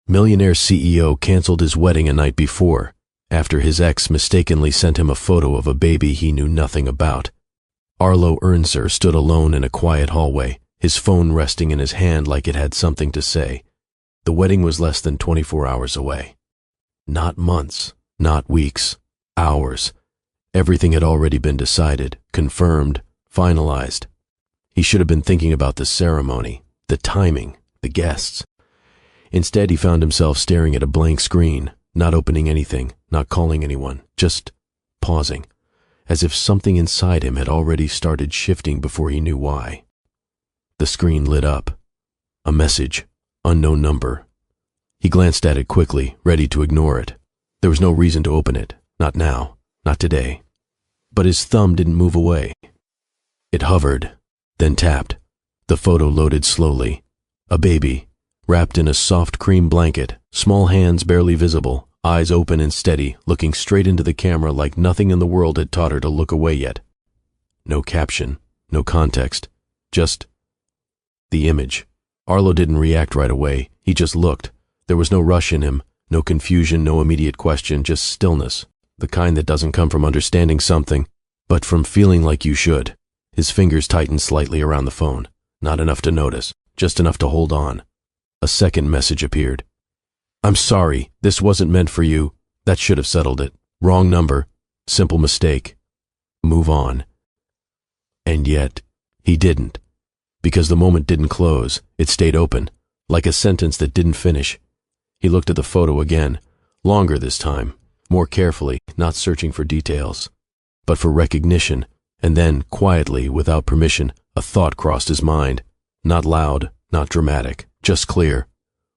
Millionaire CEO canceled his wedding a night before, after his ex mistakenly sent him a photo of a baby he knew nothing about. Arlo Ernser stood alone in a quiet hallway, his phone resting in his hand like it had something to say. The wedding was less than 24 hours away. Not months, not weeks, hours. Everything had already been decided, confirmed, finalized. He should have been thinking about the ceremony, the timing, the guests. Instead, he found himself staring at a blank screen, not opening anything, not calling anyone, just pausing, as if something inside him had already started shifting before he knew why. The screen lit up. A message, unknown number. He glanced at it quickly, ready to ignore it. There was no reason to open it, not now, not today. But his thumb didn't move away. It hovered, then tapped. The photo loaded slowly. A baby, wrapped in a soft cream blanket, small hands barely visible, eyes open and steady, looking straight into the camera like nothing in the world had taught her to look away yet. No caption, no context, just the image. Arlo didn't react right away. He just looked. There was no rush in him, no confusion, no immediate question, just stillness, the kind that doesn't come from understanding something, but from feeling like you should. His fingers tightened slightly around the phone, not enough to notice, just enough to hold on. A second message appeared. "I'm sorry, this wasn't meant for you. That should have settled it. Wrong number. Simple mistake. Move on." And yet, he didn't. Because the moment didn't close, it stayed open, like a sentence that didn't finish. He looked at the photo again, longer this time, more carefully, not searching for details, but for recognition, and then, quietly, without permission, a thought crossed his mind. Not loud, not dramatic, just clear.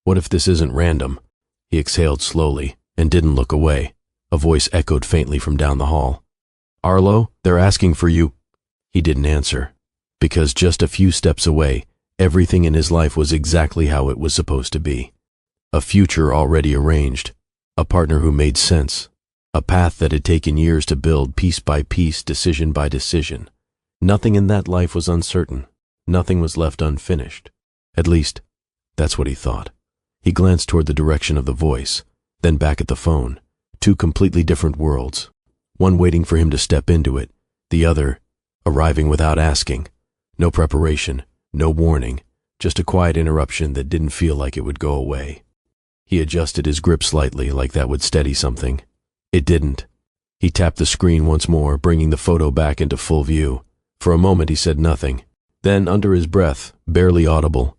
What if this isn't random? He exhaled slowly, and didn't look away. A voice echoed faintly from down the hall. "Arlo, they're asking for you." He didn't answer, because just a few steps away, everything in his life was exactly how it was supposed to be. A future already arranged, a partner who made sense, a path that had taken years to build piece by piece, decision by decision. Nothing in that life was uncertain. Nothing was left unfinished. At least, that's what he thought. He glanced toward the direction of the voice, then back at the phone. Two completely different worlds. One waiting for him to step into it, the other arriving without asking. No preparation, no warning, just a quiet interruption that didn't feel like it would go away. He adjusted his grip slightly, like that would steady something. It didn't. He tapped the screen once more, bringing the photo back into full view. For a moment he said nothing. Then, under his breath, barely audible,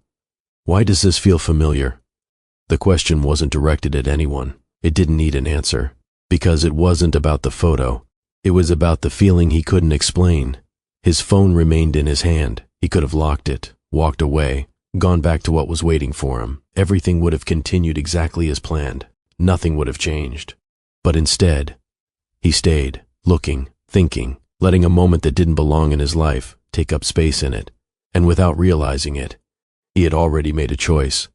"Why does this feel familiar?" The question wasn't directed at anyone. It didn't need an answer, because it wasn't about the photo. It was about the feeling he couldn't explain. His phone remained in his hand. He could have locked it, walked away, gone back to what was waiting for him. Everything would have continued exactly as planned. Nothing would have changed. But instead, he stayed, looking, thinking, letting a moment that didn't belong in his life take up space in it. And without realizing it, he had already made a choice.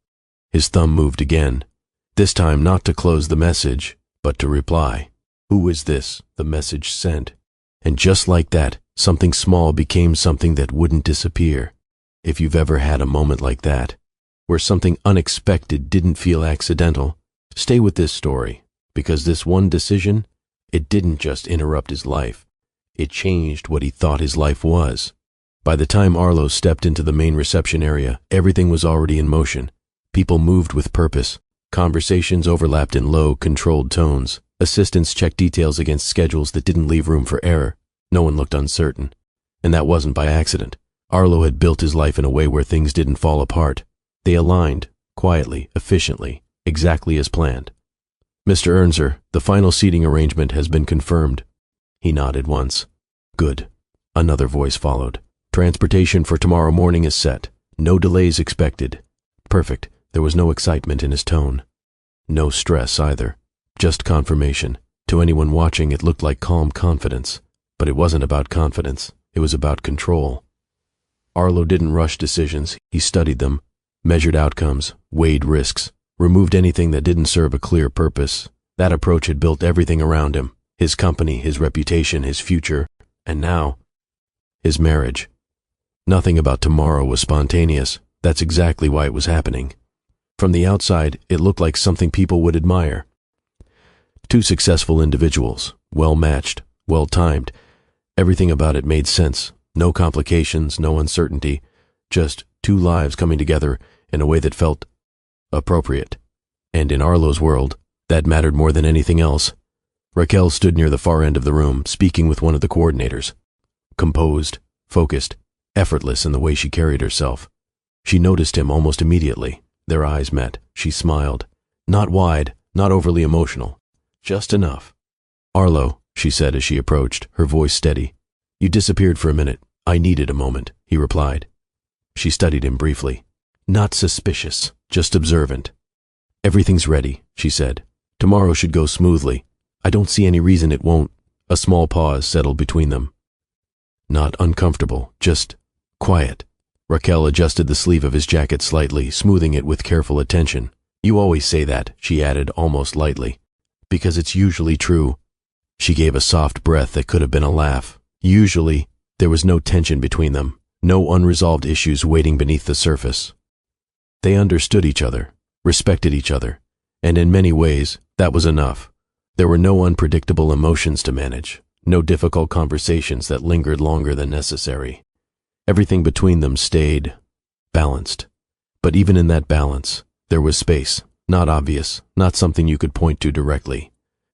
His thumb moved again, this time not to close the message, but to reply. "Who is this?" the message sent. And just like that, something small became something that wouldn't disappear. If you've ever had a moment like that, where something unexpected didn't feel accidental, stay with this story, because this one decision, it didn't just interrupt his life. It changed what he thought his life was. By the time Arlo stepped into the main reception area, everything was already in motion. People moved with purpose. Conversations overlapped in low, controlled tones. Assistants checked details against schedules that didn't leave room for error. No one looked uncertain. And that wasn't by accident. Arlo had built his life in a way where things didn't fall apart. They aligned, quietly, efficiently, exactly as planned. "Mr. Ernser, the final seating arrangement has been confirmed." He nodded once. "Good." Another voice followed. "Transportation for tomorrow morning is set. No delays expected." Perfect. There was no excitement in his tone. No stress either. Just confirmation. To anyone watching, it looked like calm confidence. But it wasn't about confidence. It was about control. Arlo didn't rush decisions. He studied them, measured outcomes, weighed risks, removed anything that didn't serve a clear purpose. That approach had built everything around him. His company, his reputation, his future, and now, his marriage. Nothing about tomorrow was spontaneous. That's exactly why it was happening. From the outside, it looked like something people would admire. Two successful individuals, well-matched, well-timed. Everything about it made sense. No complications, no uncertainty. Just two lives coming together in a way that felt appropriate. And in Arlo's world, that mattered more than anything else. Raquel stood near the far end of the room, speaking with one of the coordinators. Composed, focused, effortless in the way she carried herself. She noticed him almost immediately. Their eyes met. She smiled. Not wide, not overly emotional. Just enough. "Arlo," she said as she approached, her voice steady. "You disappeared for a minute. I needed a moment," he replied. She studied him briefly. Not suspicious, just observant. "Everything's ready," she said. "Tomorrow should go smoothly. I don't see any reason it won't." A small pause settled between them. Not uncomfortable, just quiet. Raquel adjusted the sleeve of his jacket slightly, smoothing it with careful attention. "You always say that," she added almost lightly. "Because it's usually true." She gave a soft breath that could have been a laugh. Usually, there was no tension between them, no unresolved issues waiting beneath the surface. They understood each other, respected each other, and in many ways, that was enough. There were no unpredictable emotions to manage, no difficult conversations that lingered longer than necessary. Everything between them stayed balanced. But even in that balance, there was space, not obvious, not something you could point to directly,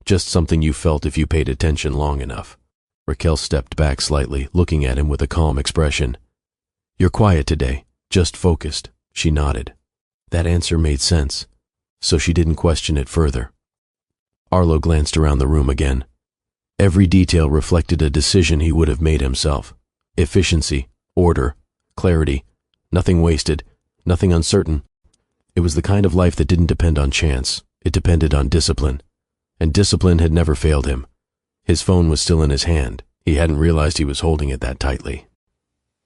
just something you felt if you paid attention long enough. Raquel stepped back slightly, looking at him with a calm expression. "You're quiet today, just focused," she nodded. That answer made sense, so she didn't question it further. Arlo glanced around the room again. Every detail reflected a decision he would have made himself. Efficiency, order, clarity, nothing wasted, nothing uncertain. It was the kind of life that didn't depend on chance. It depended on discipline. And discipline had never failed him. His phone was still in his hand. He hadn't realized he was holding it that tightly.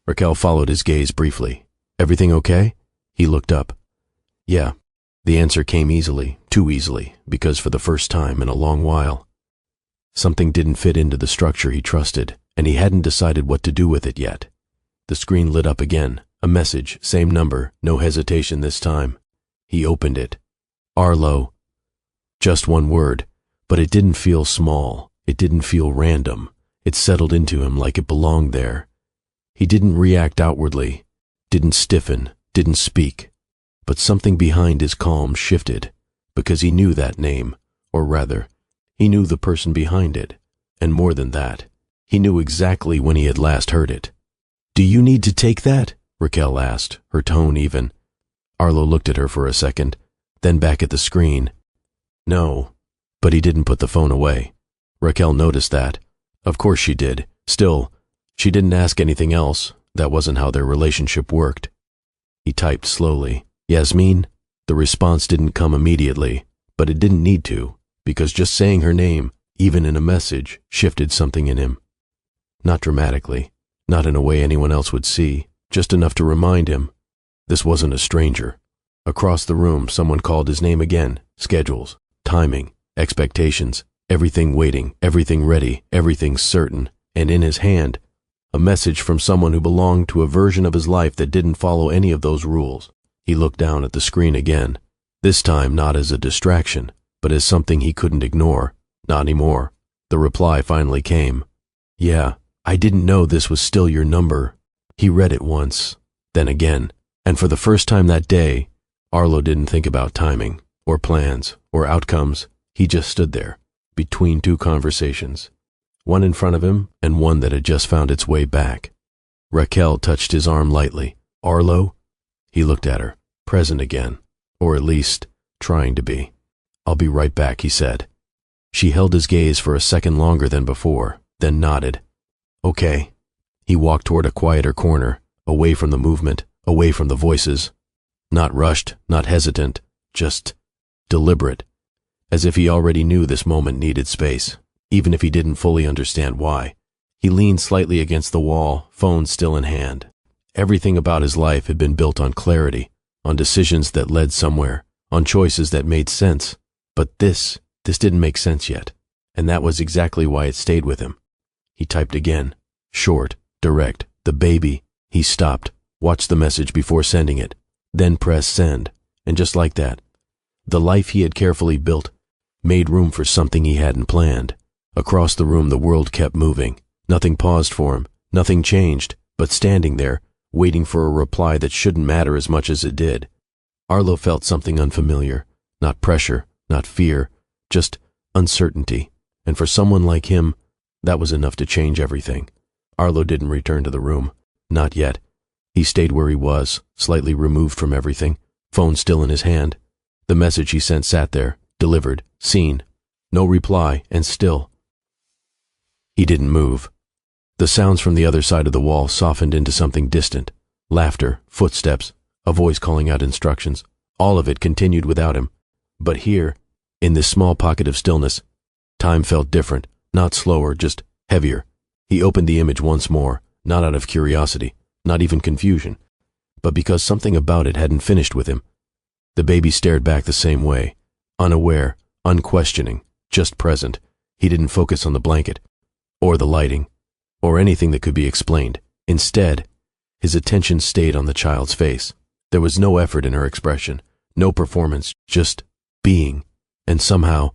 Raquel followed his gaze briefly. "Everything okay?" He looked up. "Yeah." The answer came easily, too easily, because for the first time in a long while, something didn't fit into the structure he trusted, and he hadn't decided what to do with it yet. The screen lit up again. A message, same number, no hesitation this time. He opened it. "Arlo." Just one word, but it didn't feel small. It didn't feel random. It settled into him like it belonged there. He didn't react outwardly, didn't stiffen, didn't speak. But something behind his calm shifted, because he knew that name, or rather, he knew the person behind it, and more than that, he knew exactly when he had last heard it. "Do you need to take that?" Raquel asked, her tone even. Arlo looked at her for a second, then back at the screen. No, but he didn't put the phone away. Raquel noticed that. Of course she did. Still, she didn't ask anything else. That wasn't how their relationship worked. He typed slowly. "Yasmin?" The response didn't come immediately, but it didn't need to, because just saying her name, even in a message, shifted something in him. Not dramatically, not in a way anyone else would see, just enough to remind him. This wasn't a stranger. Across the room, someone called his name again. Schedules, timing, expectations, everything waiting, everything ready, everything certain, and in his hand, a message from someone who belonged to a version of his life that didn't follow any of those rules. He looked down at the screen again, this time not as a distraction, but as something he couldn't ignore. Not anymore. The reply finally came. "Yeah, I didn't know this was still your number." He read it once, then again, and for the first time that day, Arlo didn't think about timing, or plans, or outcomes. He just stood there, between two conversations, one in front of him and one that had just found its way back. Raquel touched his arm lightly. "Arlo?" He looked at her, present again, or at least, trying to be. "I'll be right back," he said. She held his gaze for a second longer than before, then nodded. "Okay." He walked toward a quieter corner, away from the movement, away from the voices. Not rushed, not hesitant, just deliberate, as if he already knew this moment needed space, even if he didn't fully understand why. He leaned slightly against the wall, phone still in hand. Everything about his life had been built on clarity, on decisions that led somewhere, on choices that made sense. But this didn't make sense yet, and that was exactly why it stayed with him. He typed again, short, direct, "the baby." He stopped, watched the message before sending it, then pressed send, And just like that, the life he had carefully built made room for something he hadn't planned. Across the room, the world kept moving. Nothing paused for him, nothing changed, but standing there, waiting for a reply that shouldn't matter as much as it did. Arlo felt something unfamiliar, not pressure, not fear, just uncertainty. And for someone like him, that was enough to change everything. Arlo didn't return to the room. Not yet. He stayed where he was, slightly removed from everything, phone still in his hand. The message he sent sat there, delivered, seen. No reply, and still. He didn't move. The sounds from the other side of the wall softened into something distant. Laughter, footsteps, a voice calling out instructions. All of it continued without him. But here, in this small pocket of stillness, time felt different, not slower, just heavier. He opened the image once more, not out of curiosity, not even confusion, but because something about it hadn't finished with him. The baby stared back the same way, unaware, unquestioning, just present. He didn't focus on the blanket, or the lighting, or anything that could be explained. Instead, his attention stayed on the child's face. There was no effort in her expression, no performance, just being, and somehow,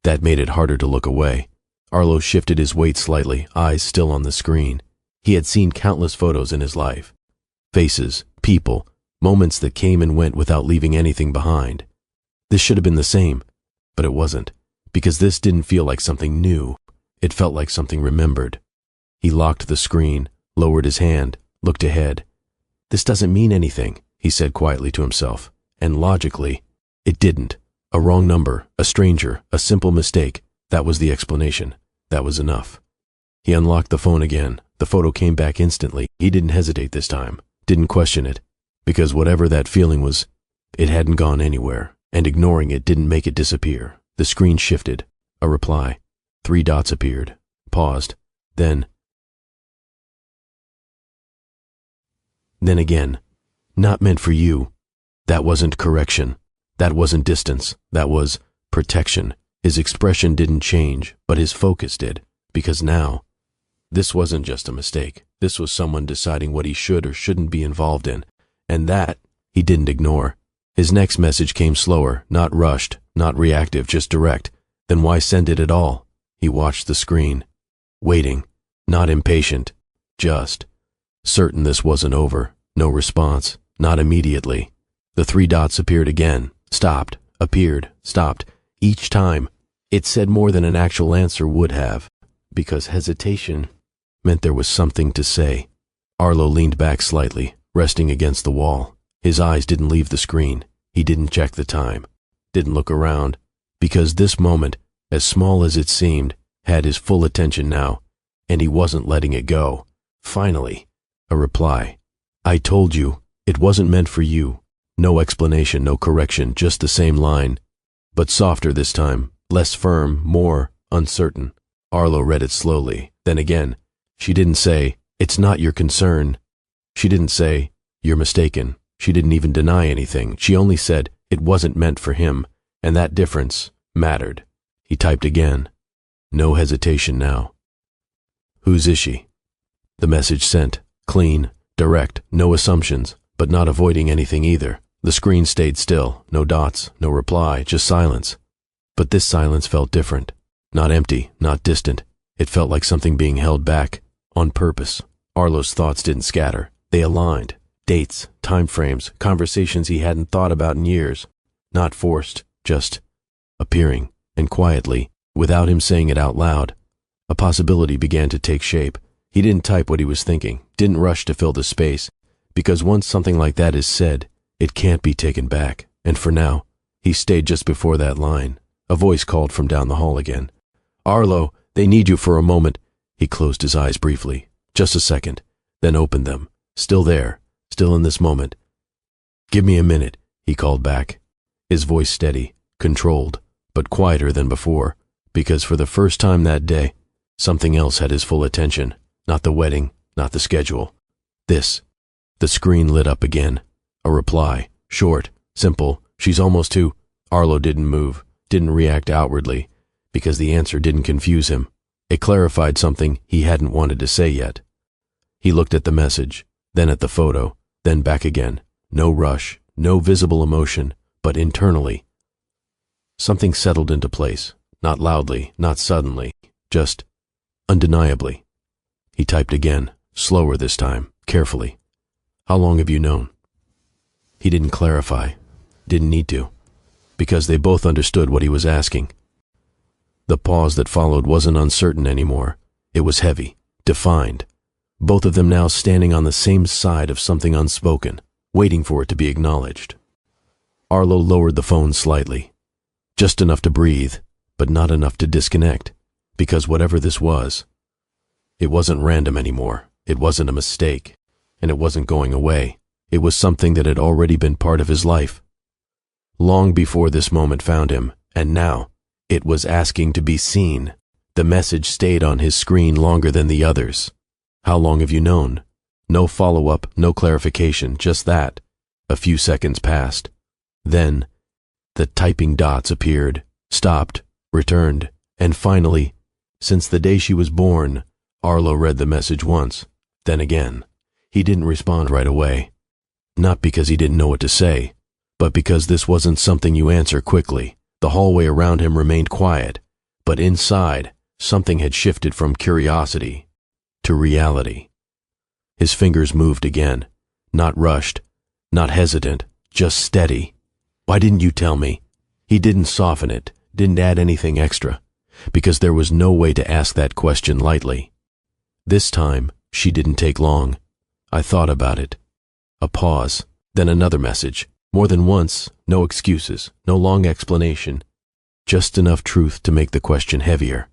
that made it harder to look away. Arlo shifted his weight slightly, eyes still on the screen. He had seen countless photos in his life. Faces, people, moments that came and went without leaving anything behind. This should have been the same, but it wasn't, because this didn't feel like something new. It felt like something remembered. He locked the screen, lowered his hand, looked ahead. This doesn't mean anything, he said quietly to himself, and logically, it didn't. A wrong number, a stranger, a simple mistake. That was the explanation. That was enough. He unlocked the phone again. The photo came back instantly. He didn't hesitate this time, didn't question it, because whatever that feeling was, it hadn't gone anywhere, and ignoring it didn't make it disappear. The screen shifted. A reply. 3 dots appeared, paused, then again. Not meant for you. That wasn't correction. That wasn't distance. That was protection. His expression didn't change, but his focus did, because now, this wasn't just a mistake. This was someone deciding what he should or shouldn't be involved in, and that he didn't ignore. His next message came slower, not rushed, not reactive, just direct. Then why send it at all? He watched the screen, waiting, not impatient, just certain this wasn't over. No response, not immediately. The 3 dots appeared again, stopped, appeared, stopped. Each time, it said more than an actual answer would have, because hesitation meant there was something to say. Arlo leaned back slightly, resting against the wall. His eyes didn't leave the screen. He didn't check the time, didn't look around, because this moment, as small as it seemed, had his full attention now, and he wasn't letting it go. Finally, a reply. I told you, it wasn't meant for you. No explanation, no correction, just the same line, but softer this time, less firm, more uncertain. Arlo read it slowly. Then again, she didn't say, it's not your concern. She didn't say, you're mistaken. She didn't even deny anything. She only said it wasn't meant for him, and that difference mattered. He typed again. No hesitation now. Whose is she? The message sent, clean, direct, no assumptions, but not avoiding anything either. The screen stayed still, no dots, no reply, just silence. But this silence felt different. Not empty, not distant. It felt like something being held back, on purpose. Arlo's thoughts didn't scatter. They aligned. Dates, time frames, conversations he hadn't thought about in years. Not forced, just appearing, and quietly, without him saying it out loud. A possibility began to take shape. He didn't type what he was thinking, didn't rush to fill the space, because once something like that is said, it can't be taken back. And for now, he stayed just before that line. A voice called from down the hall again. Arlo, they need you for a moment. He closed his eyes briefly, just a second, then opened them. Still there, still in this moment. Give me a minute, he called back. His voice steady, controlled, but quieter than before, because for the first time that day, something else had his full attention. Not the wedding, not the schedule. This. The screen lit up again. A reply, short, simple. She's almost to. Arlo didn't move, didn't react outwardly, because the answer didn't confuse him. It clarified something he hadn't wanted to say yet. He looked at the message, then at the photo, then back again. No rush, no visible emotion, but internally. Something settled into place, not loudly, not suddenly, just undeniably. He typed again, slower this time, carefully. How long have you known? He didn't clarify, didn't need to, because they both understood what he was asking. The pause that followed wasn't uncertain anymore. It was heavy, defined. Both of them now standing on the same side of something unspoken, waiting for it to be acknowledged. Arlo lowered the phone slightly, just enough to breathe, but not enough to disconnect, because whatever this was, it wasn't random anymore. It wasn't a mistake, and it wasn't going away. It was something that had already been part of his life. Long before this moment found him, and now it was asking to be seen. The message stayed on his screen longer than the others. How long have you known? No follow-up, no clarification, just that. A few seconds passed. Then, the typing dots appeared, stopped, returned, and finally, since the day she was born, Arlo read the message once, then again. He didn't respond right away. Not because he didn't know what to say, but because this wasn't something you answer quickly. The hallway around him remained quiet, but inside, something had shifted from curiosity to reality. His fingers moved again, not rushed, not hesitant, just steady. Why didn't you tell me? He didn't soften it, didn't add anything extra, because there was no way to ask that question lightly. This time, she didn't take long. I thought about it. A pause, then another message. More than once, no excuses, no long explanation. Just enough truth to make the question heavier.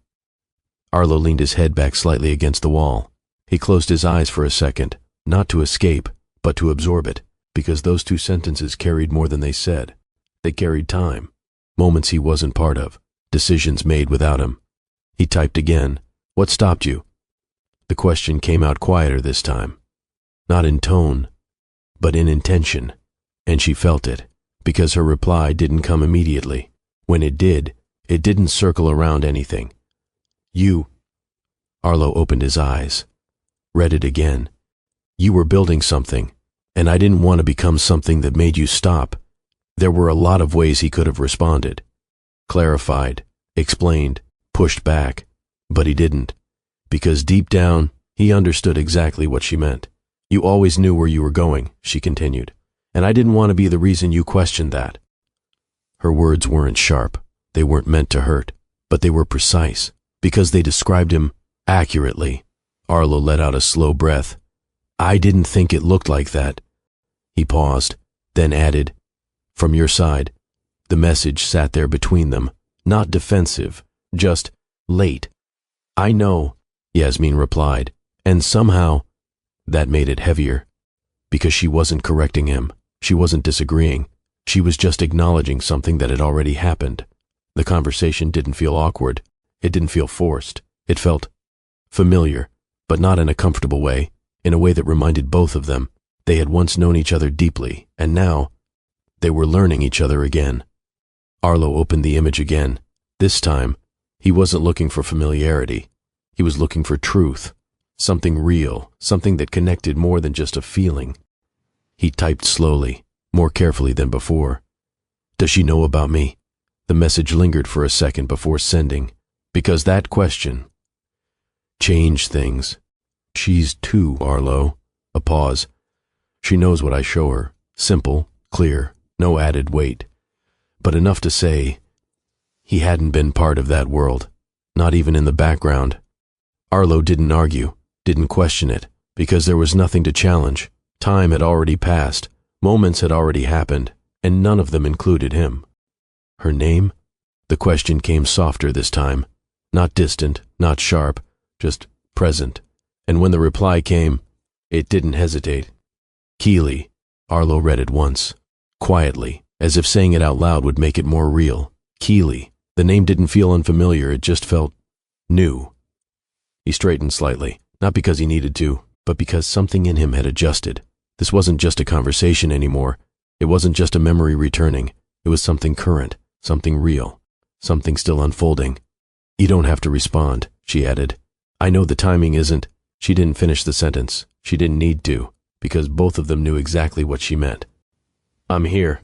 Arlo leaned his head back slightly against the wall. He closed his eyes for a second, not to escape, but to absorb it, because those two sentences carried more than they said. They carried time, moments he wasn't part of, decisions made without him. He typed again. What stopped you? The question came out quieter this time. Not in tone, but in intention, and she felt it, because her reply didn't come immediately. When it did, it didn't circle around anything. You. Arlo opened his eyes, read it again. You were building something, and I didn't want to become something that made you stop. There were a lot of ways he could have responded. Clarified, explained, pushed back, but he didn't, because deep down, he understood exactly what she meant. You always knew where you were going, she continued, and I didn't want to be the reason you questioned that. Her words weren't sharp, they weren't meant to hurt, but they were precise, because they described him accurately. Arlo let out a slow breath. I didn't think it looked like that. He paused, then added, from your side. The message sat there between them, not defensive, just late. I know, Yasmin replied, and somehow that made it heavier, because she wasn't correcting him, she wasn't disagreeing, she was just acknowledging something that had already happened. The conversation didn't feel awkward, it didn't feel forced, it felt familiar, but not in a comfortable way, in a way that reminded both of them they had once known each other deeply, and now they were learning each other again. Arlo opened the image again. This time, he wasn't looking for familiarity, he was looking for truth. Something real, something that connected more than just a feeling. He typed slowly, more carefully than before. Does she know about me? The message lingered for a second before sending, because that question changed things. She's two, Arlo. A pause. She knows what I show her. Simple, clear, no added weight. But enough to say, he hadn't been part of that world, not even in the background. Arlo didn't argue. Didn't question it, because there was nothing to challenge. Time had already passed, moments had already happened, and none of them included him. Her name? The question came softer this time, not distant, not sharp, just present, and when the reply came, it didn't hesitate. Keely. Arlo read it once, quietly, as if saying it out loud would make it more real. Keely. The name didn't feel unfamiliar, it just felt new. He straightened slightly. Not because he needed to, but because something in him had adjusted. This wasn't just a conversation anymore. It wasn't just a memory returning. It was something current, something real, something still unfolding. You don't have to respond, she added. I know the timing isn't. She didn't finish the sentence. She didn't need to, because both of them knew exactly what she meant. I'm here.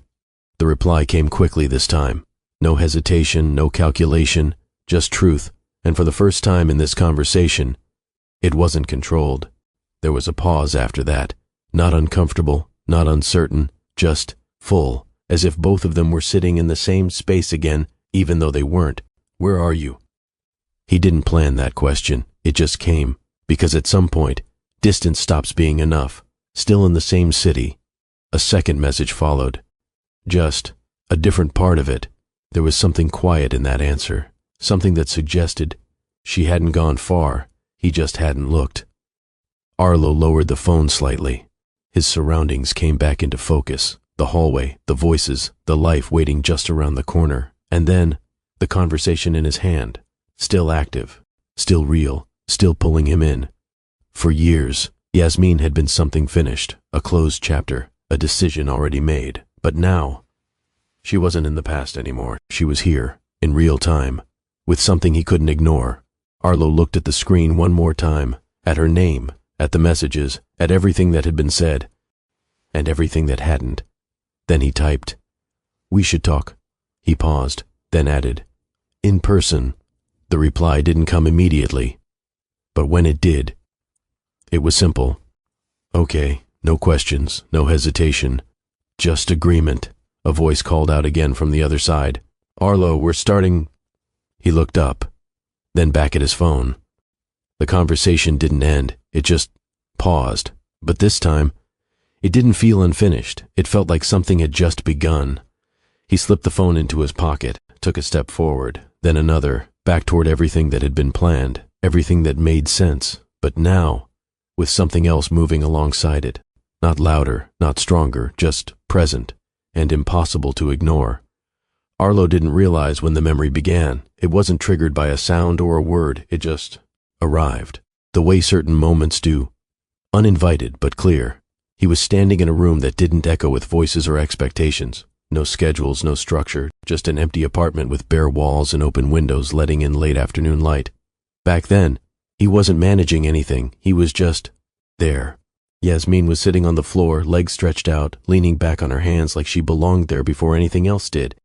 The reply came quickly this time. No hesitation, no calculation, just truth, and for the first time in this conversation, it wasn't controlled. There was a pause after that, not uncomfortable, not uncertain, just full, as if both of them were sitting in the same space again, even though they weren't. "Where are you?" He didn't plan that question, it just came, because at some point, distance stops being enough. Still in the same city. A second message followed. Just a different part of it. There was something quiet in that answer, something that suggested she hadn't gone far, he just hadn't looked. Arlo lowered the phone slightly. His surroundings came back into focus. The hallway, the voices, the life waiting just around the corner, and then the conversation in his hand, still active, still real, still pulling him in. For years, Yasmin had been something finished, a closed chapter, a decision already made. But now, she wasn't in the past anymore. She was here, in real time, with something he couldn't ignore. Arlo looked at the screen one more time, at her name, at the messages, at everything that had been said, and everything that hadn't. Then he typed, "We should talk." He paused, then added, "In person." The reply didn't come immediately, but when it did, it was simple. "Okay, no questions, no hesitation, just agreement." A voice called out again from the other side. "Arlo, we're starting." He looked up, then back at his phone. The conversation didn't end, it just paused, but this time, it didn't feel unfinished. It felt like something had just begun. He slipped the phone into his pocket, took a step forward, then another, back toward everything that had been planned, everything that made sense, but now, with something else moving alongside it. Not louder, not stronger, just present, and impossible to ignore. Arlo didn't realize when the memory began. It wasn't triggered by a sound or a word, it just arrived, the way certain moments do, uninvited but clear. He was standing in a room that didn't echo with voices or expectations. No schedules, no structure, just an empty apartment with bare walls and open windows letting in late afternoon light. Back then, he wasn't managing anything, he was just there. Yasmin was sitting on the floor, legs stretched out, leaning back on her hands like she belonged there before anything else did.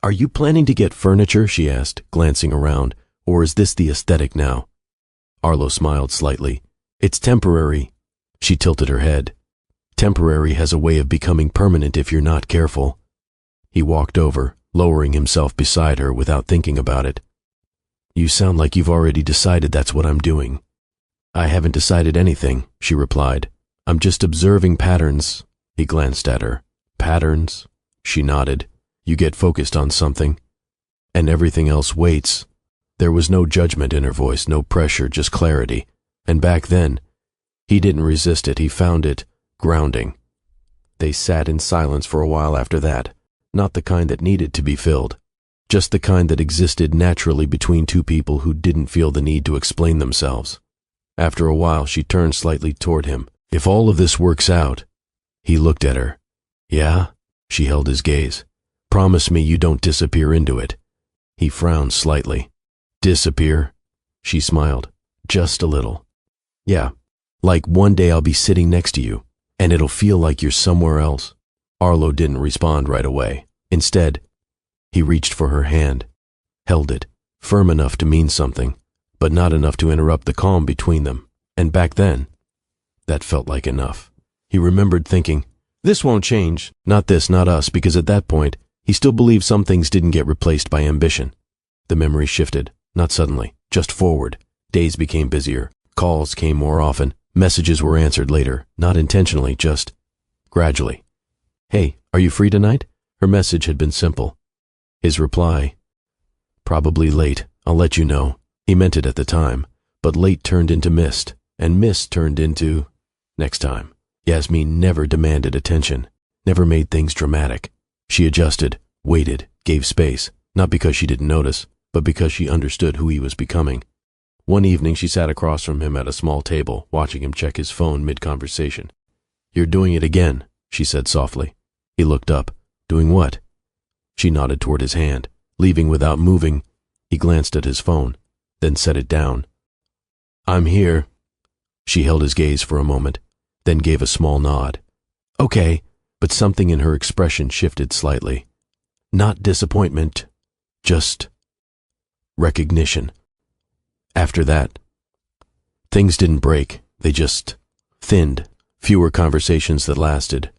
"Are you planning to get furniture?" she asked, glancing around. "Or is this the aesthetic now?" Arlo smiled slightly. "It's temporary." She tilted her head. "Temporary has a way of becoming permanent if you're not careful." He walked over, lowering himself beside her without thinking about it. "You sound like you've already decided that's what I'm doing." "I haven't decided anything," she replied. "I'm just observing patterns." He glanced at her. "Patterns?" She nodded. "You get focused on something, and everything else waits." There was no judgment in her voice, no pressure, just clarity. And back then, he didn't resist it, he found it grounding. They sat in silence for a while after that, not the kind that needed to be filled, just the kind that existed naturally between two people who didn't feel the need to explain themselves. After a while, she turned slightly toward him. "If all of this works out," he looked at her. "Yeah?" She held his gaze. "Promise me you don't disappear into it." He frowned slightly. "Disappear?" She smiled. "Just a little. Yeah, like one day I'll be sitting next to you, and it'll feel like you're somewhere else." Arlo didn't respond right away. Instead, he reached for her hand, held it, firm enough to mean something, but not enough to interrupt the calm between them. And back then, that felt like enough. He remembered thinking, this won't change, not this, not us, because at that point, he still believed some things didn't get replaced by ambition. The memory shifted, not suddenly, just forward. Days became busier, calls came more often, messages were answered later, not intentionally, just gradually. "Hey, are you free tonight?" Her message had been simple. His reply, "Probably late, I'll let you know." He meant it at the time, but late turned into missed, and missed turned into next time. Yasmin never demanded attention, never made things dramatic. She adjusted, waited, gave space, not because she didn't notice, but because she understood who he was becoming. One evening she sat across from him at a small table, watching him check his phone mid-conversation. "You're doing it again," she said softly. He looked up. "Doing what?" She nodded toward his hand, leaving without moving. He glanced at his phone, then set it down. "I'm here." She held his gaze for a moment, then gave a small nod. "Okay," but something in her expression shifted slightly. Not disappointment, just recognition. After that, things didn't break, they just thinned. Fewer conversations that lasted,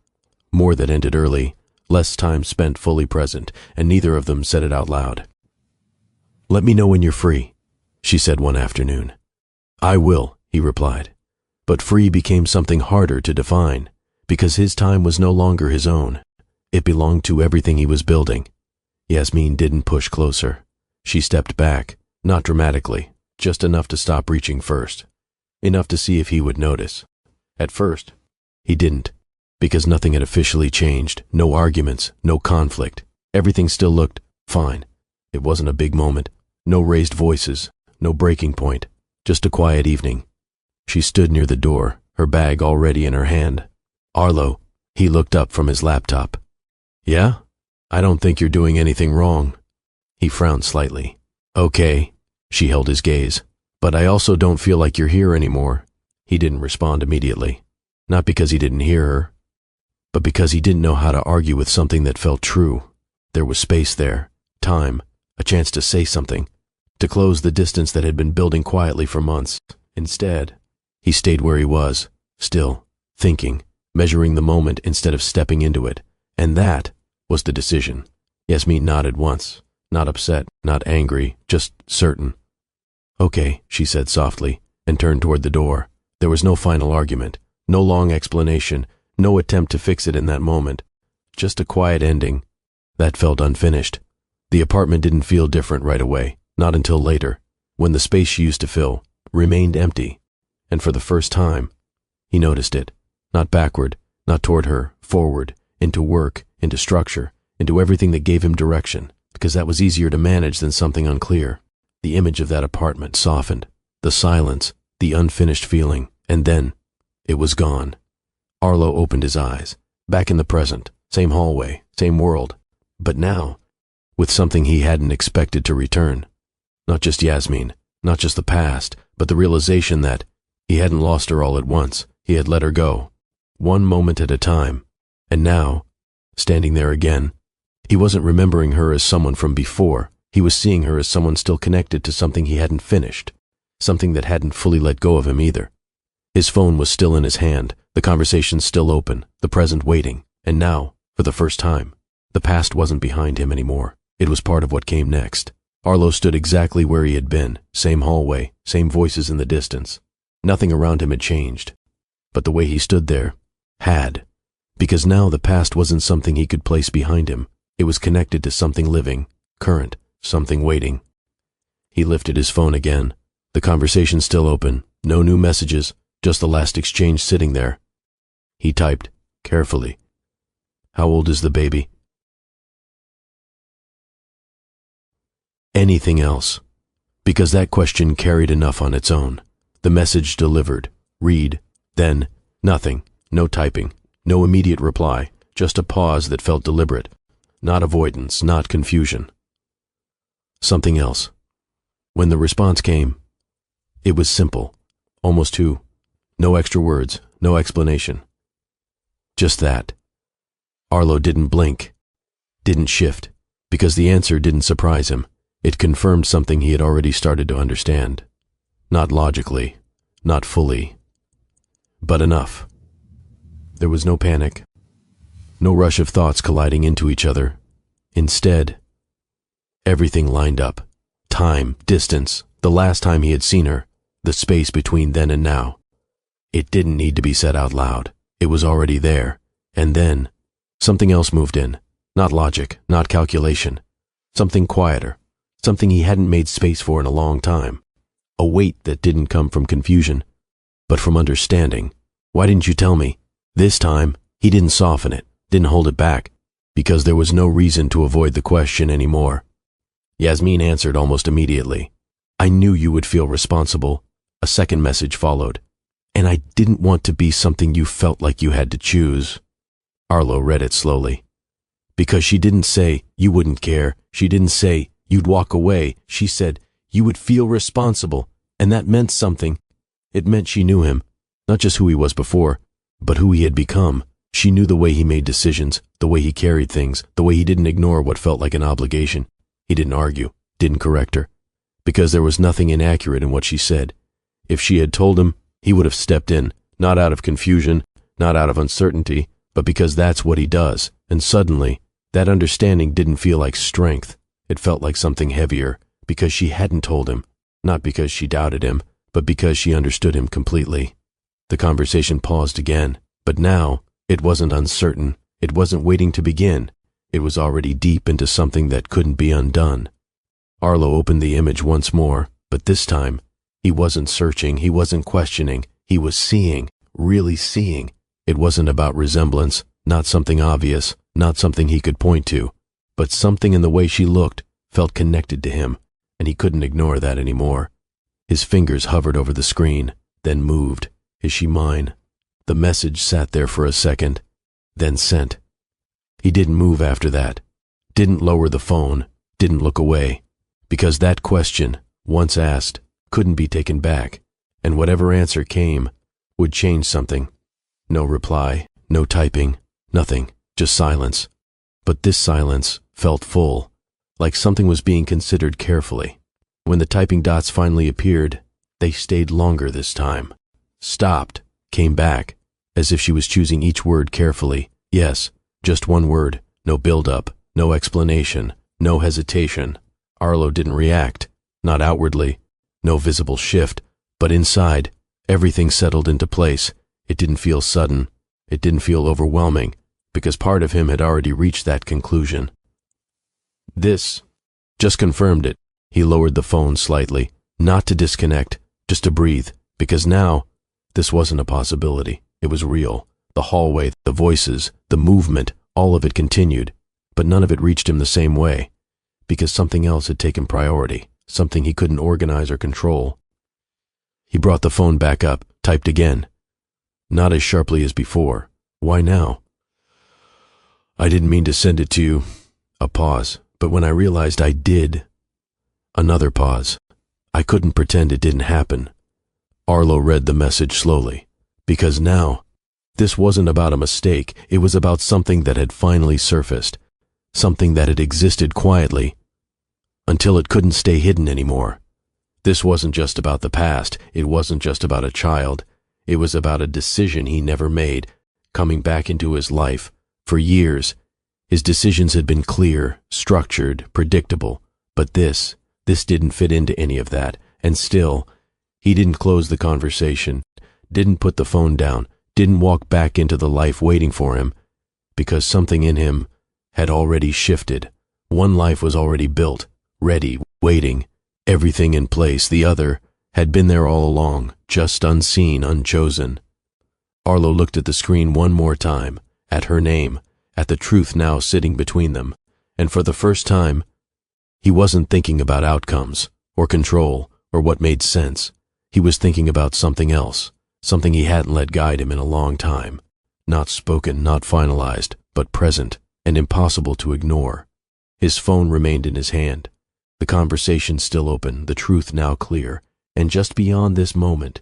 more that ended early, less time spent fully present, and neither of them said it out loud. "Let me know when you're free," she said one afternoon. "I will," he replied. But free became something harder to define, because his time was no longer his own. It belonged to everything he was building. Yasmin didn't push closer. She stepped back, not dramatically, just enough to stop reaching first, enough to see if he would notice. At first, he didn't, because nothing had officially changed, no arguments, no conflict. Everything still looked fine. It wasn't a big moment, no raised voices, no breaking point, just a quiet evening. She stood near the door, her bag already in her hand. "Arlo," he looked up from his laptop. "Yeah? I don't think you're doing anything wrong." He frowned slightly. "Okay." She held his gaze. "But I also don't feel like you're here anymore." He didn't respond immediately. Not because he didn't hear her, but because he didn't know how to argue with something that felt true. There was space there, time, a chance to say something, to close the distance that had been building quietly for months. Instead, he stayed where he was, still, thinking, measuring the moment instead of stepping into it. And that was the decision. Yasmin nodded once, not upset, not angry, just certain. "Okay," she said softly, and turned toward the door. There was no final argument, no long explanation, no attempt to fix it in that moment. Just a quiet ending. That felt unfinished. The apartment didn't feel different right away, not until later, when the space she used to fill remained empty. And for the first time, he noticed it. Not backward, not toward her, forward, into work, into structure, into everything that gave him direction, because that was easier to manage than something unclear. The image of that apartment softened, the silence, the unfinished feeling, and then it was gone. Arlo opened his eyes, back in the present, same hallway, same world, but now, with something he hadn't expected to return. Not just Yasmin, not just the past, but the realization that he hadn't lost her all at once. He had let her go, one moment at a time. And now, standing there again, he wasn't remembering her as someone from before. He was seeing her as someone still connected to something he hadn't finished, something that hadn't fully let go of him either. His phone was still in his hand, the conversation still open, the present waiting, and now, for the first time, the past wasn't behind him anymore. It was part of what came next. Arlo stood exactly where he had been, same hallway, same voices in the distance. Nothing around him had changed, but the way he stood there had, because now the past wasn't something he could place behind him. It was connected to something living, current, something waiting. He lifted his phone again, the conversation still open, no new messages, just the last exchange sitting there. He typed, carefully, "How old is the baby?" Anything else? Because that question carried enough on its own. The message delivered, read, then nothing, no typing, no immediate reply, just a pause that felt deliberate, not avoidance, not confusion. Something else. When the response came, it was simple, almost too, no extra words, no explanation. Just that. Arlo didn't blink, didn't shift, because the answer didn't surprise him. It confirmed something he had already started to understand. Not logically, not fully, but enough. There was no panic, no rush of thoughts colliding into each other. Instead, everything lined up. Time, distance, the last time he had seen her, the space between then and now. It didn't need to be said out loud. It was already there. And then, something else moved in. Not logic, not calculation. Something quieter. Something he hadn't made space for in a long time. A weight that didn't come from confusion, but from understanding. Why didn't you tell me? This time, he didn't soften it, didn't hold it back, because there was no reason to avoid the question anymore. Yasmin answered almost immediately. "I knew you would feel responsible." A second message followed. "And I didn't want to be something you felt like you had to choose." Arlo read it slowly. Because she didn't say, "You wouldn't care." She didn't say, "You'd walk away." She said, "You would feel responsible." And that meant something. It meant she knew him, not just who he was before, but who he had become. She knew the way he made decisions, the way he carried things, the way he didn't ignore what felt like an obligation. He didn't argue, didn't correct her, because there was nothing inaccurate in what she said. If she had told him, he would have stepped in, not out of confusion, not out of uncertainty, but because that's what he does. And suddenly, that understanding didn't feel like strength. It felt like something heavier, because she hadn't told him, not because she doubted him, but because she understood him completely. The conversation paused again, but now it wasn't uncertain. It wasn't waiting to begin. It was already deep into something that couldn't be undone. Arlo opened the image once more, but this time, he wasn't searching, he wasn't questioning, he was seeing, really seeing. It wasn't about resemblance, not something obvious, not something he could point to, but something in the way she looked felt connected to him, and he couldn't ignore that anymore. His fingers hovered over the screen, then moved. Is she mine? The message sat there for a second, then sent. He didn't move after that, didn't lower the phone, didn't look away, because that question, once asked, couldn't be taken back, and whatever answer came would change something. No reply, no typing, nothing, just silence. But this silence felt full, like something was being considered carefully. When the typing dots finally appeared, they stayed longer this time. Stopped, came back, as if she was choosing each word carefully. Yes, just one word, no build-up, no explanation, no hesitation. Arlo didn't react, not outwardly, no visible shift, but inside, everything settled into place. It didn't feel sudden, it didn't feel overwhelming, because part of him had already reached that conclusion. This just confirmed it. He lowered the phone slightly, not to disconnect, just to breathe, because now, this wasn't a possibility. It was real. The hallway, the voices, the movement, all of it continued, but none of it reached him the same way, because something else had taken priority, something he couldn't organize or control. He brought the phone back up, typed again. Not as sharply as before. Why now? I didn't mean to send it to you. A pause, but when I realized I did. Another pause. I couldn't pretend it didn't happen. Arlo read the message slowly, because now, this wasn't about a mistake, it was about something that had finally surfaced, something that had existed quietly, until it couldn't stay hidden anymore. This wasn't just about the past, it wasn't just about a child, it was about a decision he never made, coming back into his life. For years, his decisions had been clear, structured, predictable, but this didn't fit into any of that, and still, he didn't close the conversation, didn't put the phone down, didn't walk back into the life waiting for him, because something in him had already shifted. One life was already built, ready, waiting, everything in place. The other had been there all along, just unseen, unchosen. Arlo looked at the screen one more time, at her name, at the truth now sitting between them, and for the first time, he wasn't thinking about outcomes, or control, or what made sense. He was thinking about something else, something he hadn't let guide him in a long time. Not spoken, not finalized, but present, and impossible to ignore. His phone remained in his hand, the conversation still open, the truth now clear, and just beyond this moment,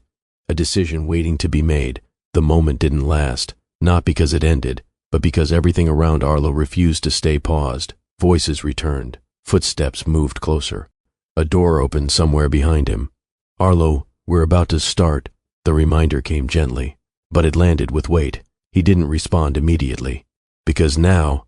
a decision waiting to be made. The moment didn't last, not because it ended, but because everything around Arlo refused to stay paused. Voices returned, footsteps moved closer. A door opened somewhere behind him. Arlo, we're about to start. The reminder came gently, but it landed with weight. He didn't respond immediately, because now,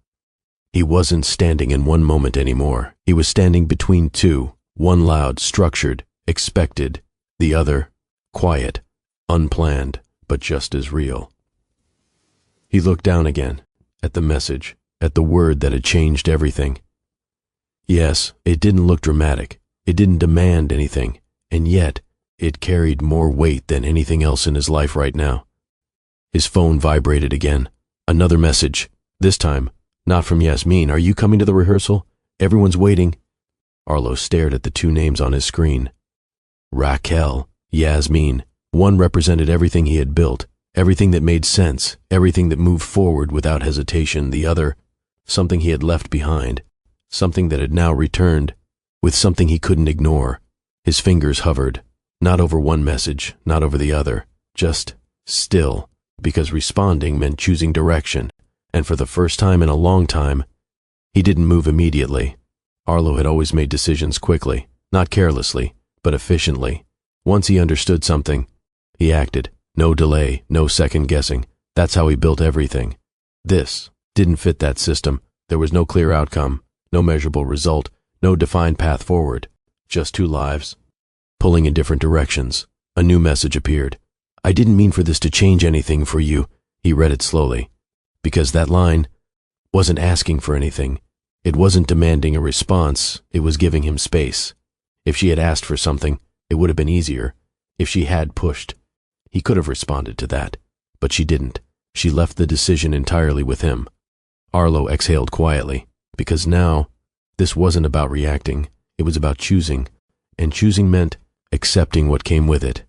he wasn't standing in one moment anymore. He was standing between two, one loud, structured, expected, the other, quiet, unplanned, but just as real. He looked down again, at the message, at the word that had changed everything. Yes, it didn't look dramatic, it didn't demand anything, and yet, it carried more weight than anything else in his life right now. His phone vibrated again. Another message, this time, not from Yasmin. Are you coming to the rehearsal? Everyone's waiting. Arlo stared at the two names on his screen. Raquel, Yasmin. One represented everything he had built, everything that made sense, everything that moved forward without hesitation. The other, something he had left behind, something that had now returned, with something he couldn't ignore. His fingers hovered, not over one message, not over the other, just still, because responding meant choosing direction, and for the first time in a long time, he didn't move immediately. Arlo had always made decisions quickly, not carelessly, but efficiently. Once he understood something, he acted. No delay, no second guessing. That's how he built everything. This didn't fit that system. There was no clear outcome, no measurable result, no defined path forward. Just two lives, pulling in different directions. A new message appeared. I didn't mean for this to change anything for you. He read it slowly. Because that line wasn't asking for anything. It wasn't demanding a response. It was giving him space. If she had asked for something, it would have been easier. If she had pushed, he could have responded to that. But she didn't. She left the decision entirely with him. Arlo exhaled quietly, because now, this wasn't about reacting. It was about choosing, and choosing meant accepting what came with it.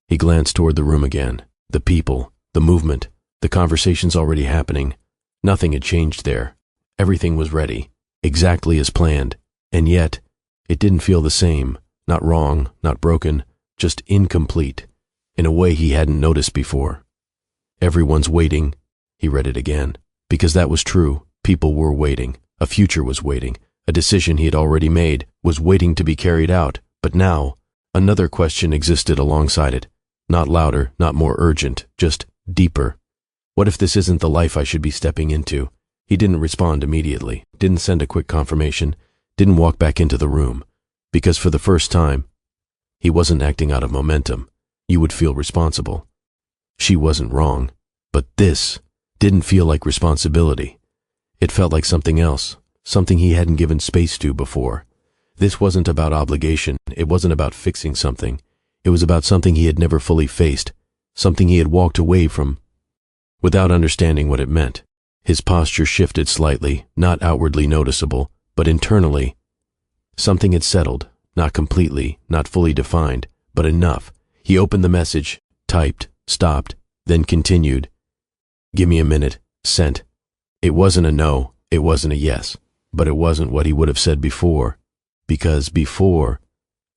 He glanced toward the room again. The people, the movement, the conversations already happening. Nothing had changed there. Everything was ready, exactly as planned, and yet, it didn't feel the same. Not wrong, not broken, just incomplete, in a way he hadn't noticed before. Everyone's waiting. He read it again, because that was true. People were waiting. A future was waiting. A decision he had already made was waiting to be carried out. But now, another question existed alongside it. Not louder, not more urgent, just deeper. What if this isn't the life I should be stepping into? He didn't respond immediately, didn't send a quick confirmation, didn't walk back into the room. Because for the first time, he wasn't acting out of momentum. You would feel responsible. She wasn't wrong, but this didn't feel like responsibility. It felt like something else, something he hadn't given space to before. This wasn't about obligation. It wasn't about fixing something. It was about something he had never fully faced, something he had walked away from without understanding what it meant. His posture shifted slightly, not outwardly noticeable, but internally. Something had settled, not completely, not fully defined, but enough. He opened the message, typed, stopped, then continued. Give me a minute, sent. It wasn't a no, it wasn't a yes, but it wasn't what he would have said before, because before,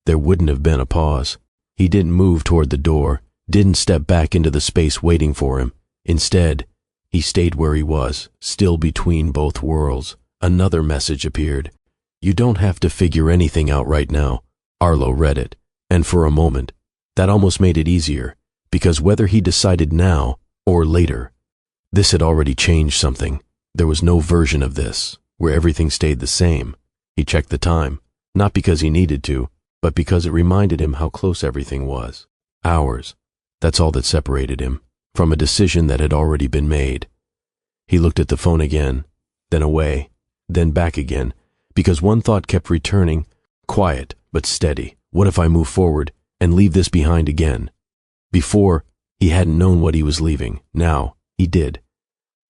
there wouldn't have been a pause. He didn't move toward the door, didn't step back into the space waiting for him. Instead, he stayed where he was, still between both worlds. Another message appeared. You don't have to figure anything out right now. Arlo read it, and for a moment, that almost made it easier, because whether he decided now or later, this had already changed something. There was no version of this, where everything stayed the same. He checked the time, not because he needed to, but because it reminded him how close everything was. Hours. That's all that separated him from a decision that had already been made. He looked at the phone again, then away, then back again, because one thought kept returning, quiet but steady. What if I move forward and leave this behind again? Before, he hadn't known what he was leaving. Now, he did.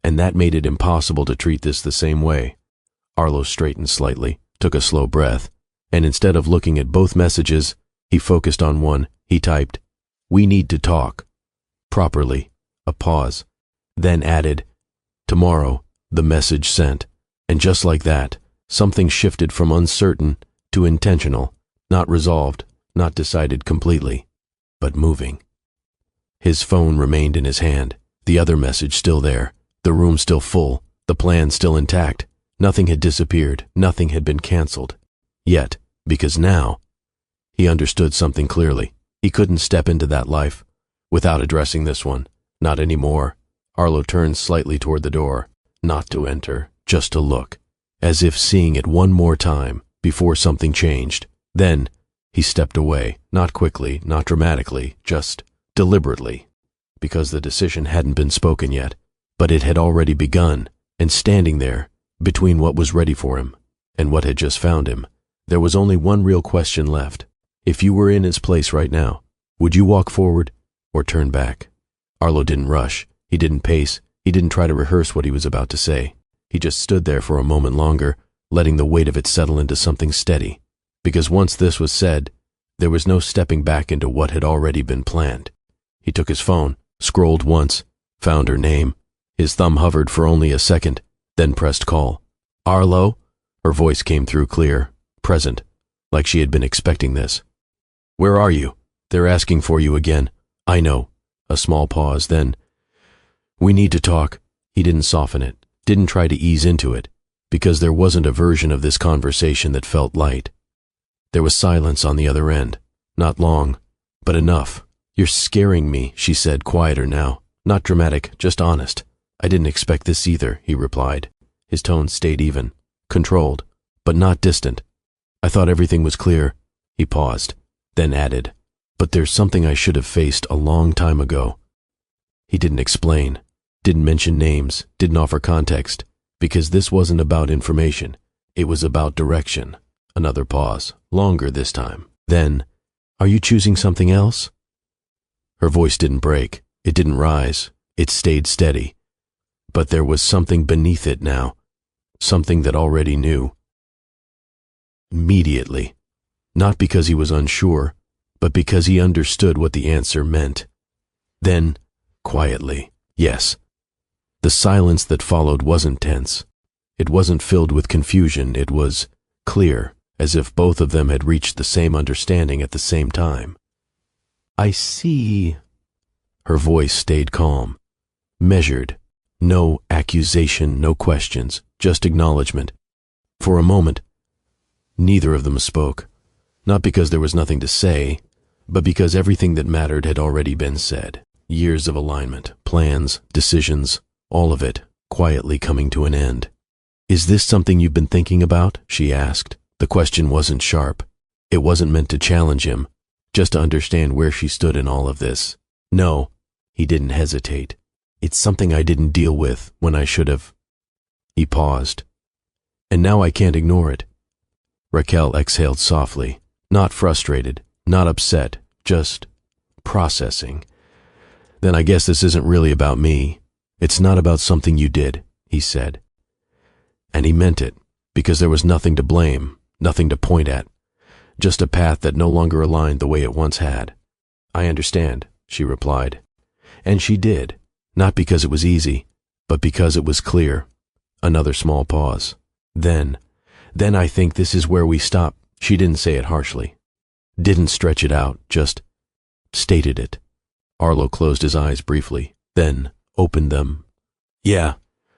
And that made it impossible to treat this the same way. Arlo straightened slightly, took a slow breath, and instead of looking at both messages, he focused on one. He typed, "We need to talk." Properly. A pause. Then added, "Tomorrow," the message sent. And just like that, something shifted from uncertain to intentional, not resolved, not decided completely, but moving. His phone remained in his hand, the other message still there, the room still full, the plan still intact. Nothing had disappeared, nothing had been canceled. Yet, because now, he understood something clearly. He couldn't step into that life without addressing this one. Not anymore. Arlo turned slightly toward the door, not to enter, just to look, as if seeing it one more time before something changed. Then, he stepped away, not quickly, not dramatically, just deliberately, because the decision hadn't been spoken yet, but it had already begun, and standing there, between what was ready for him and what had just found him, there was only one real question left. If you were in his place right now, would you walk forward or turn back? Arlo didn't rush. He didn't pace. He didn't try to rehearse what he was about to say. He just stood there for a moment longer, letting the weight of it settle into something steady. Because once this was said, there was no stepping back into what had already been planned. He took his phone, scrolled once, found her name. His thumb hovered for only a second, then pressed call. "Arlo?" Her voice came through clear, present, like she had been expecting this. "Where are you? They're asking for you again." "I know." A small pause, then, We need to talk. He didn't soften it, didn't try to ease into it, because there wasn't a version of this conversation that felt light. There was silence on the other end. Not long, but enough. You're scaring me, she said, quieter now. Not dramatic, just honest. I didn't expect this either, he replied. His tone stayed even, controlled, but not distant. I thought everything was clear. He paused, then added, but there's something I should have faced a long time ago. He didn't explain, didn't mention names, didn't offer context, because this wasn't about information. It was about direction. Another pause, longer this time. Then, are you choosing something else? Her voice didn't break. It didn't rise. It stayed steady. But there was something beneath it now, something that already knew. Immediately. Not because he was unsure, but because he understood what the answer meant. Then, quietly, yes. The silence that followed wasn't tense. It wasn't filled with confusion. It was clear, as if both of them had reached the same understanding at the same time. I see. Her voice stayed calm, measured. No accusation, no questions, just acknowledgement. For a moment, neither of them spoke. Not because there was nothing to say, but because everything that mattered had already been said. Years of alignment, plans, decisions, all of it quietly coming to an end. Is this something you've been thinking about? She asked. The question wasn't sharp. It wasn't meant to challenge him, just to understand where she stood in all of this. No, he didn't hesitate. It's something I didn't deal with when I should have. He paused. And now I can't ignore it. Raquel exhaled softly, not frustrated, not upset, just processing. Then I guess this isn't really about me. It's not about something you did, he said. And he meant it, because there was nothing to blame, nothing to point at, just a path that no longer aligned the way it once had. I understand, she replied. And she did, not because it was easy, but because it was clear. Another small pause. Then I think this is where we stop. She didn't say it harshly. Didn't stretch it out, just stated it. Arlo closed his eyes briefly, then opened them. Yeah,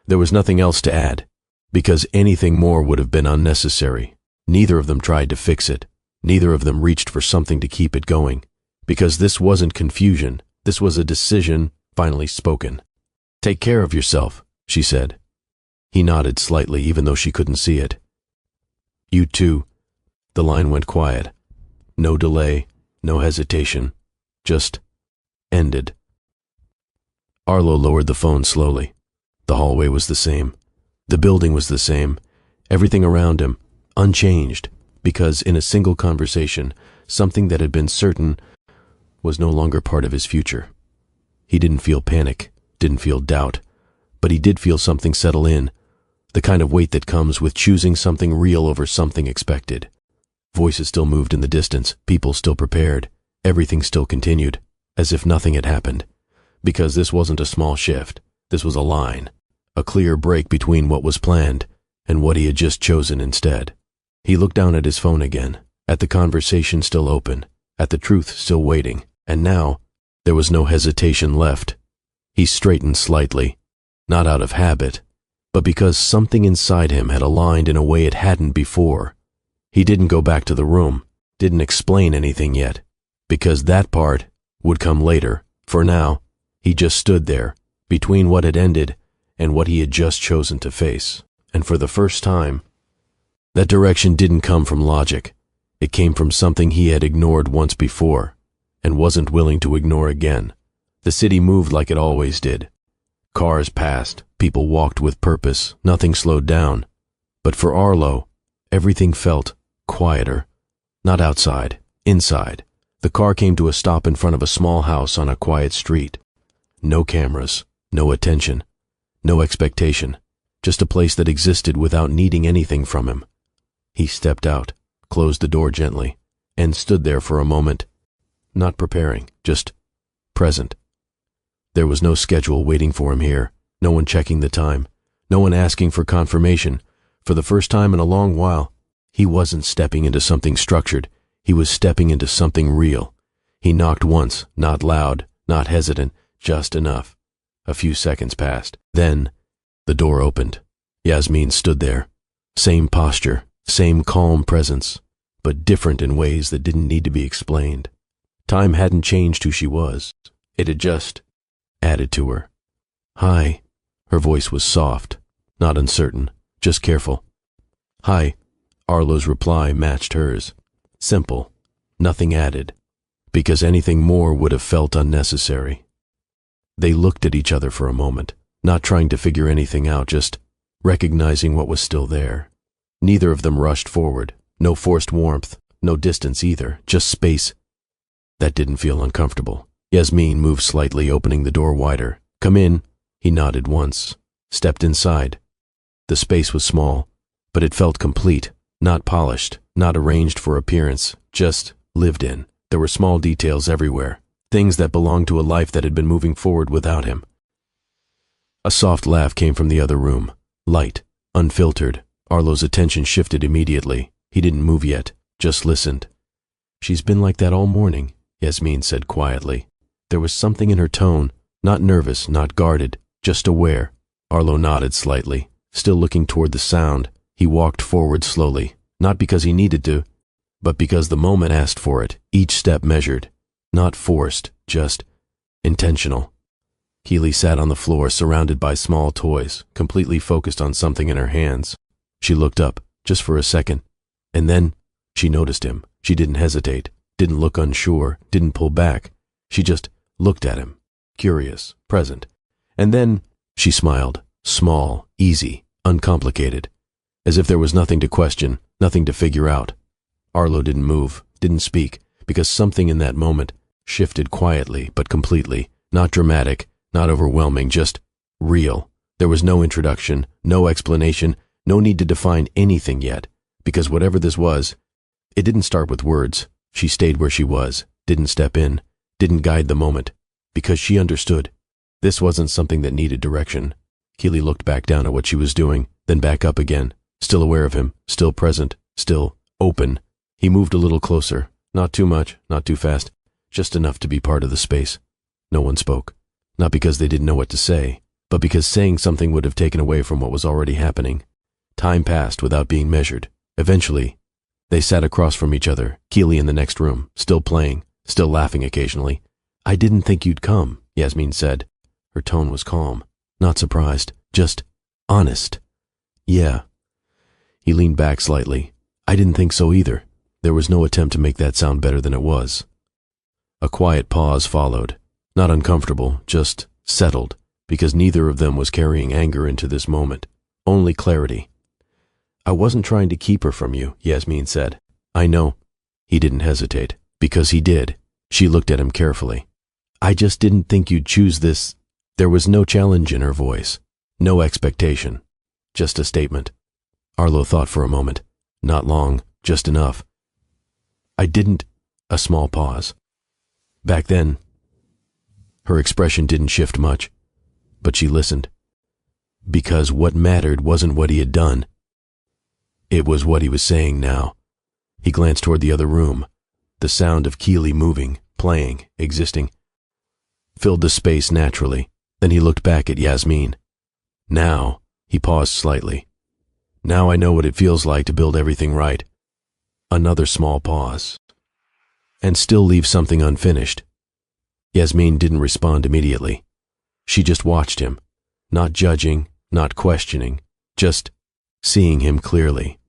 there was nothing else to add, because anything more would have been unnecessary. Neither of them tried to fix it. Neither of them reached for something to keep it going, because this wasn't confusion. This was a decision finally spoken. Take care of yourself, she said. He nodded slightly, even though she couldn't see it. You too. The line went quiet. No delay, no hesitation, just ended. Arlo lowered the phone slowly. The hallway was the same. The building was the same. Everything around him, unchanged, because in a single conversation, something that had been certain was no longer part of his future. He didn't feel panic, didn't feel doubt, but he did feel something settle in, the kind of weight that comes with choosing something real over something expected. Voices still moved in the distance, people still prepared, everything still continued, as if nothing had happened. Because this wasn't a small shift, this was a line, a clear break between what was planned and what he had just chosen instead. He looked down at his phone again, at the conversation still open, at the truth still waiting, and now there was no hesitation left. He straightened slightly, not out of habit, but because something inside him had aligned in a way it hadn't before. He didn't go back to the room, didn't explain anything yet, because that part would come later. For now, he just stood there, between what had ended and what he had just chosen to face. And for the first time, that direction didn't come from logic. It came from something he had ignored once before, and wasn't willing to ignore again. The city moved like it always did. Cars passed, people walked with purpose, nothing slowed down. But for Arlo, everything felt quieter. Not outside, inside. The car came to a stop in front of a small house on a quiet street. No cameras, no attention, no expectation, just a place that existed without needing anything from him. He stepped out, closed the door gently, and stood there for a moment, not preparing, just present. There was no schedule waiting for him here, no one checking the time, no one asking for confirmation. For the first time in a long while, he wasn't stepping into something structured, he was stepping into something real. He knocked once, not loud, not hesitant, just enough. A few seconds passed. Then, the door opened. Yasmin stood there. Same posture, same calm presence, but different in ways that didn't need to be explained. Time hadn't changed who she was. It had just added to her. "Hi." Her voice was soft, not uncertain, just careful. "Hi." Arlo's reply matched hers. Simple, nothing added, because anything more would have felt unnecessary. They looked at each other for a moment, not trying to figure anything out, just recognizing what was still there. Neither of them rushed forward. No forced warmth, no distance either, just space. That didn't feel uncomfortable. Yasmin moved slightly, opening the door wider. "Come in." He nodded once, stepped inside. The space was small, but it felt complete, not polished, not arranged for appearance, just lived in. There were small details everywhere, things that belonged to a life that had been moving forward without him. A soft laugh came from the other room, light, unfiltered. Arlo's attention shifted immediately. He didn't move yet, just listened. "She's been like that all morning," Yasmin said quietly. There was something in her tone, not nervous, not guarded, just aware. Arlo nodded slightly, still looking toward the sound. He walked forward slowly, not because he needed to, but because the moment asked for it, each step measured, not forced, just intentional. Keely sat on the floor, surrounded by small toys, completely focused on something in her hands. She looked up, just for a second, and then she noticed him. She didn't hesitate, didn't look unsure, didn't pull back. She just looked at him, curious, present. And then she smiled, small, easy, uncomplicated, as if there was nothing to question, nothing to figure out. Arlo didn't move, didn't speak, because something in that moment shifted quietly but completely, not dramatic, not overwhelming, just real. There was no introduction, no explanation, no need to define anything yet, because whatever this was, it didn't start with words. She stayed where she was, didn't step in, didn't guide the moment, because she understood. This wasn't something that needed direction. Keely looked back down at what she was doing, then back up again, still aware of him, still present, still open. He moved a little closer, not too much, not too fast, just enough to be part of the space. No one spoke, not because they didn't know what to say, but because saying something would have taken away from what was already happening. Time passed without being measured. Eventually, they sat across from each other, Keely in the next room, still playing, still laughing occasionally. "I didn't think you'd come," Yasmin said. Her tone was calm, not surprised, just honest. "Yeah." He leaned back slightly. "I didn't think so either." There was no attempt to make that sound better than it was. A quiet pause followed, not uncomfortable, just settled, because neither of them was carrying anger into this moment, only clarity. "I wasn't trying to keep her from you," Yasmin said. "I know." He didn't hesitate, because he did. She looked at him carefully. "I just didn't think you'd choose this." There was no challenge in her voice, no expectation, just a statement. Arlo thought for a moment. Not long, just enough. "I didn't." A small pause. Back then, her expression didn't shift much, but she listened. Because what mattered wasn't what he had done. It was what he was saying now. He glanced toward the other room. The sound of Keely moving, playing, existing, filled the space naturally. Then he looked back at Yasmin. "Now," he paused slightly. "Now I know what it feels like to build everything right." Another small pause. "And still leave something unfinished." Yasmin didn't respond immediately. She just watched him, not judging, not questioning, just seeing him clearly.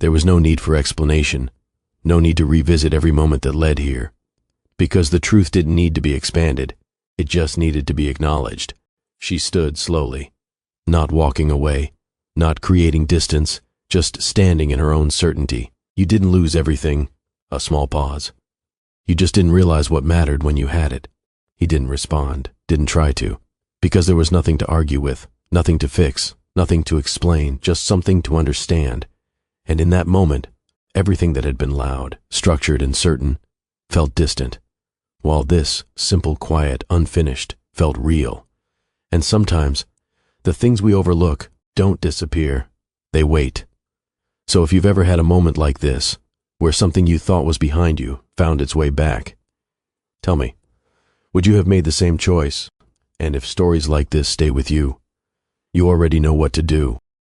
There was no need for explanation, no need to revisit every moment that led here, because the truth didn't need to be expanded, it just needed to be acknowledged. She stood slowly, not walking away, not creating distance, just standing in her own certainty. "You didn't lose everything." A small pause. "You just didn't realize what mattered when you had it." He didn't respond, didn't try to, because there was nothing to argue with, nothing to fix, nothing to explain, just something to understand. And in that moment, everything that had been loud, structured, and certain felt distant, while this, simple, quiet, unfinished, felt real. And sometimes, the things we overlook don't disappear, they wait. So if you've ever had a moment like this, where something you thought was behind you found its way back, tell me, would you have made the same choice? And if stories like this stay with you, you already know what to do.